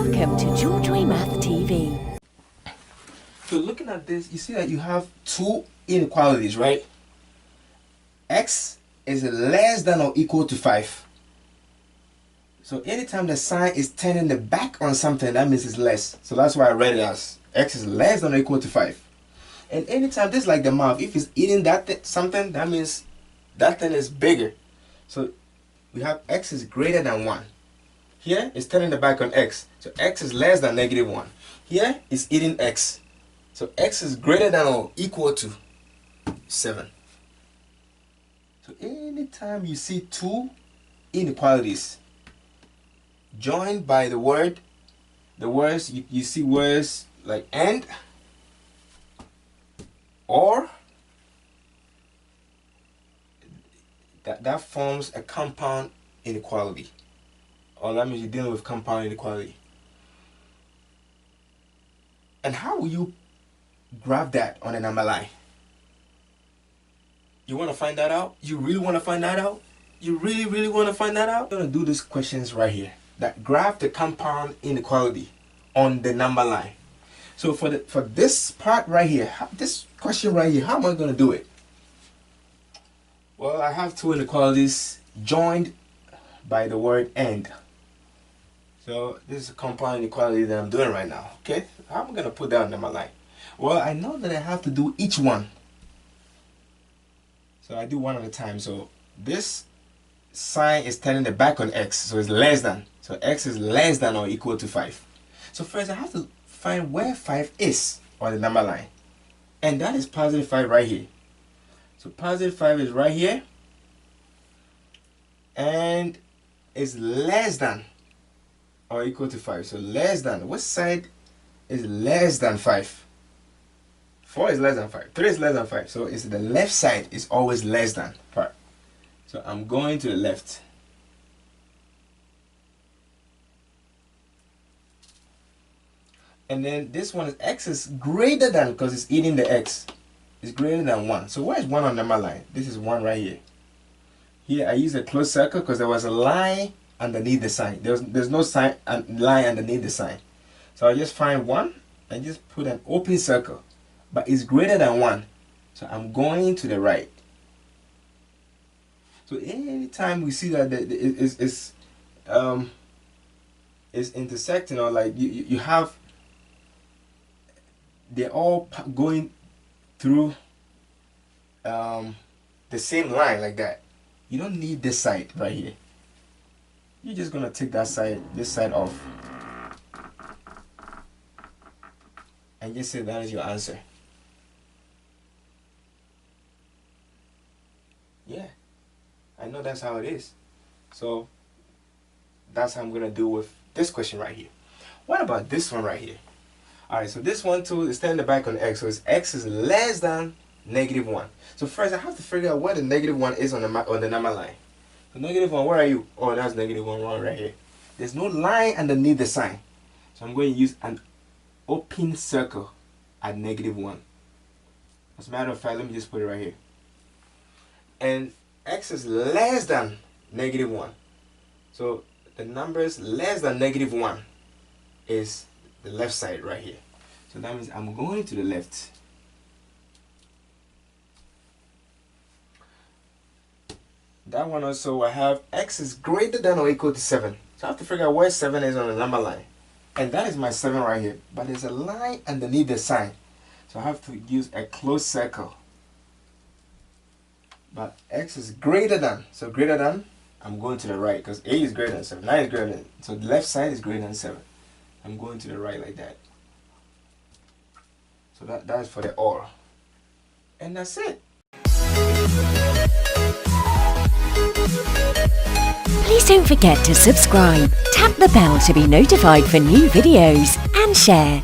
Welcome to GeorgeWay mathTV. So looking at this, you see that you have two inequalities, right? X is less than or equal to 5. So anytime the sign is turning the back on something, that means it's less. So that's why I read it as X is less than or equal to 5. And anytime, this is like the mouth, if it's eating that something, that means that thing is bigger. So we have X is greater than 1. Here it's turning the back on X. So X is less than -1. Here it's eating X. So X is greater than or equal to 7. So anytime you see two inequalities joined by the words, you see words like and, or, that forms a compound inequality. Or that means you're dealing with compound inequality. And how will you graph that on a number line? You want to find that out? You really want to find that out? You really want to find that out? I'm going to do these questions right here that graph the compound inequality on the number line. So for this part right here, this question right here, how am I going to do it? Well, I have two inequalities joined by the word and. So this is a compound inequality that I'm doing right now. Okay, how am I going to put that on number line? Well, I know that I have to do each one. So I do one at a time. So this sign is turning the back on X. So it's less than. So X is less than or equal to 5. So first I have to find where 5 is on the number line. And that is positive 5 right here. So positive 5 is right here. And it's less than or equal to 5. So less than. Which side is less than 5? 4 is less than 5. 3 is less than 5. So it's the left side is always less than part. So I'm going to the left. And then this one is X is greater than, because it's eating the X. It's greater than 1. So where is 1 on number line? This is 1 right here. Here I use a closed circle because there was a line underneath the sign. There's no sign line underneath the sign. So I just find 1 and just put an open circle. But it's greater than 1. So I'm going to the right. So anytime we see that it's intersecting, or like you have, they're all going through the same line like that. You don't need this side right here. You're just gonna take that side, this side off, and just say that is your answer. Yeah, I know that's how it is. So that's how I'm gonna do with this question right here. What about this one right here? Alright, so this one too is turning the back on X. So it's X is less than -1. So first I have to figure out where the -1 is on the number line. So -1, where are you? Oh, that's -1 right here. There's no line underneath the sign. So I'm going to use an open circle at -1. As a matter of fact, let me just put it right here. And X is less than -1. So the numbers less than -1 is the left side right here. So that means I'm going to the left. That one also, I have X is greater than or equal to 7. So I have to figure out where 7 is on the number line. And that is my 7 right here. But there's a line underneath the sign. So I have to use a closed circle. But X is greater than. So greater than, I'm going to the right. Because 8 is greater than 7. 9 is greater than. So the left side is greater than 7. I'm going to the right like that. So that is for the or. And that's it. Please don't forget to subscribe, tap the bell to be notified for new videos, and share.